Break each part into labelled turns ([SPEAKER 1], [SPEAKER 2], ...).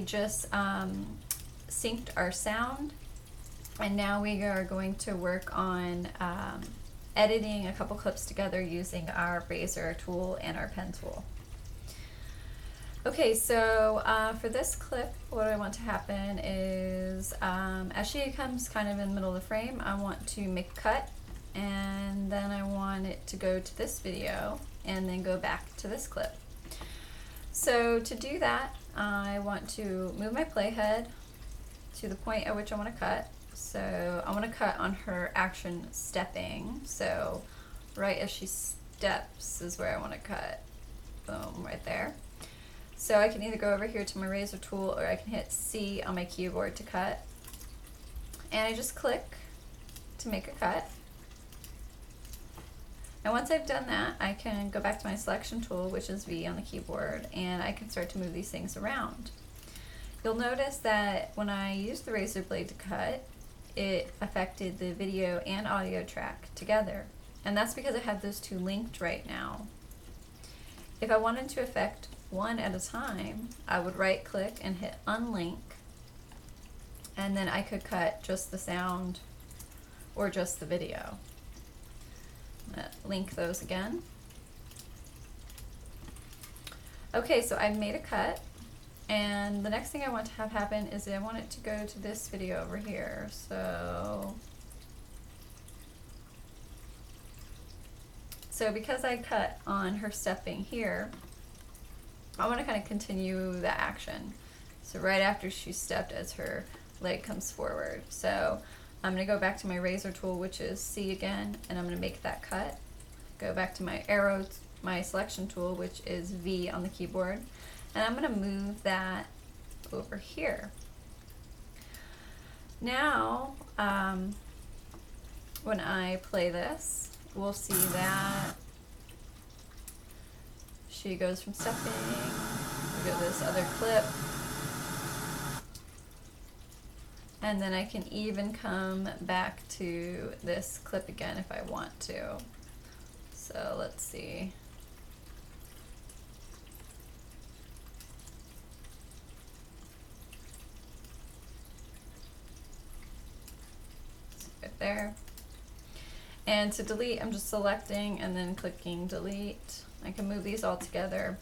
[SPEAKER 1] just synced our sound, and now we are going to work on editing a couple clips together using our razor tool and our pen tool. Okay, so for this clip, what I want to happen is as she comes kind of in the middle of the frame, I want to make a cut, and then I want it to go to this video and then go back to this clip. So to do that, I want to move my playhead to the point at which I want to cut. So I want to cut on her action stepping. So right as she steps is where I want to cut. Boom, right there. So I can either go over here to my razor tool, or I can hit C on my keyboard to cut. And I just click to make a cut. And once I've done that, I can go back to my selection tool, which is V on the keyboard, and I can start to move these things around. You'll notice that when I used the razor blade to cut, it affected the video and audio track together. And that's because I have those two linked right now. If I wanted to affect one at a time, I would right click and hit unlink, and then I could cut just the sound or just the video. Link those again. Okay, so I've made a cut, and the next thing I want to have happen is I want it to go to this video over here. So because I cut on her stepping here, I want to kind of continue the action. So right after she stepped, as her leg comes forward. So I'm going to go back to my razor tool, which is C again, and I'm going to make that cut. Go back to my arrow, my selection tool, which is V on the keyboard, and I'm going to move that over here. Now, when I play this, we'll see that she goes from stepping, we go to this other clip, and then I can even come back to this clip again if I want to. So let's see. Right there. And to delete, I'm just selecting and then clicking delete. I can move these all together.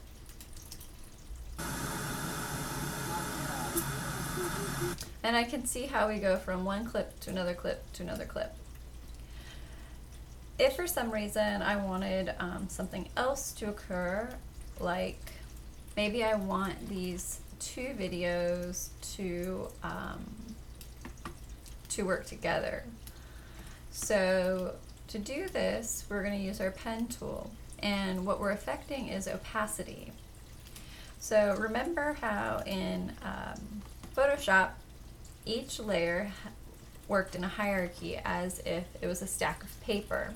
[SPEAKER 1] And I can see how we go from one clip to another clip to another clip. If for some reason I wanted something else to occur, like maybe I want these two videos to work together. So to do this, we're going to use our pen tool, and what we're affecting is opacity. So remember how in Photoshop, each layer worked in a hierarchy as if it was a stack of paper.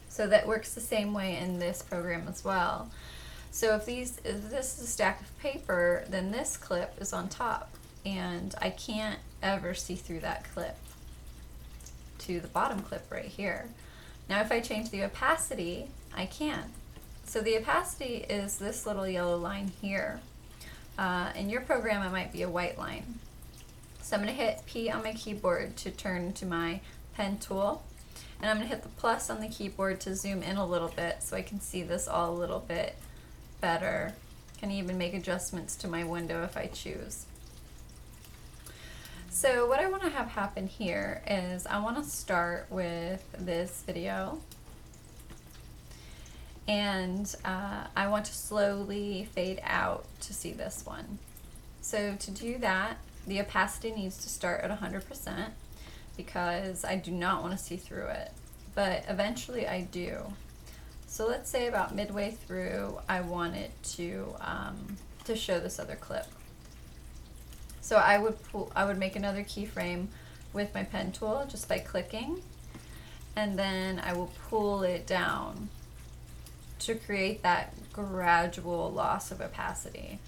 [SPEAKER 1] So that works the same way in this program as well. So if this is a stack of paper, then this clip is on top, and I can't ever see through that clip to the bottom clip right here. Now if I change the opacity, I can. So the opacity is this little yellow line here. In your program, it might be a white line. So I'm going to hit P on my keyboard to turn to my pen tool, and I'm going to hit the plus on the keyboard to zoom in a little bit so I can see this all a little bit better. Can even make adjustments to my window if I choose. So what I want to have happen here is I want to start with this video, and I want to slowly fade out to see this one. So to do that, the opacity needs to start at 100% because I do not want to see through it, but eventually I do. So let's say about midway through, I want it to show this other clip. So I would make another keyframe with my pen tool just by clicking, and then I will pull it down to create that gradual loss of opacity.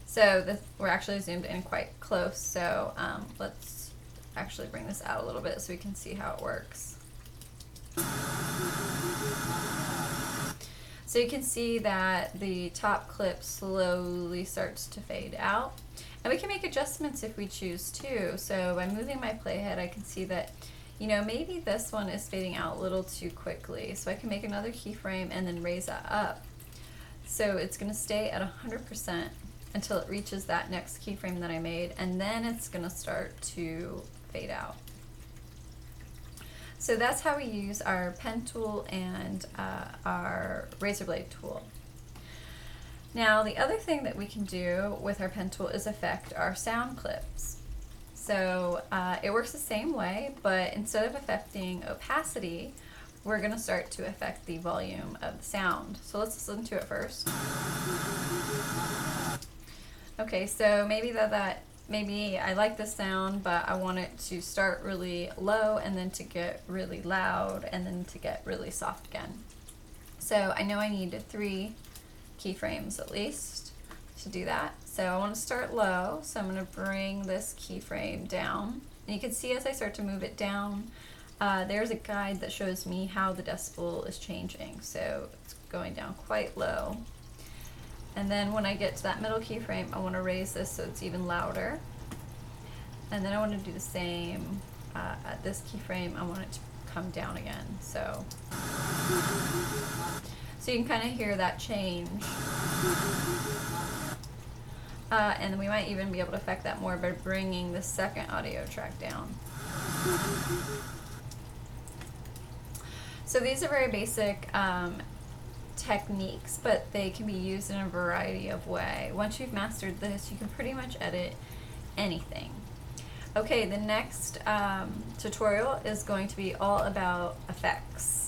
[SPEAKER 1] So we're actually zoomed in quite close, so let's actually bring this out a little bit so we can see how it works. So you can see that the top clip slowly starts to fade out. And we can make adjustments if we choose to. So by moving my playhead, I can see that, you know, maybe this one is fading out a little too quickly. So I can make another keyframe and then raise that up. So it's going to stay at 100% until it reaches that next keyframe that I made, and then it's going to start to fade out. So that's how we use our pen tool and our razor blade tool. Now the other thing that we can do with our pen tool is affect our sound clips. So it works the same way, but instead of affecting opacity, we're going to start to affect the volume of the sound. So let's listen to it first. Okay, so maybe I like the sound, but I want it to start really low and then to get really loud and then to get really soft again. So I know I need 3 keyframes at least to do that. So I want to start low, so I'm going to bring this keyframe down. And you can see as I start to move it down, there's a guide that shows me how the decibel is changing. So it's going down quite low. And then when I get to that middle keyframe, I want to raise this so it's even louder. And then I want to do the same at this keyframe. I want it to come down again. So you can kind of hear that change. And we might even be able to affect that more by bringing the second audio track down. So these are very basic techniques, but they can be used in a variety of ways. Once you've mastered this, you can pretty much edit anything. Okay, the next tutorial is going to be all about effects.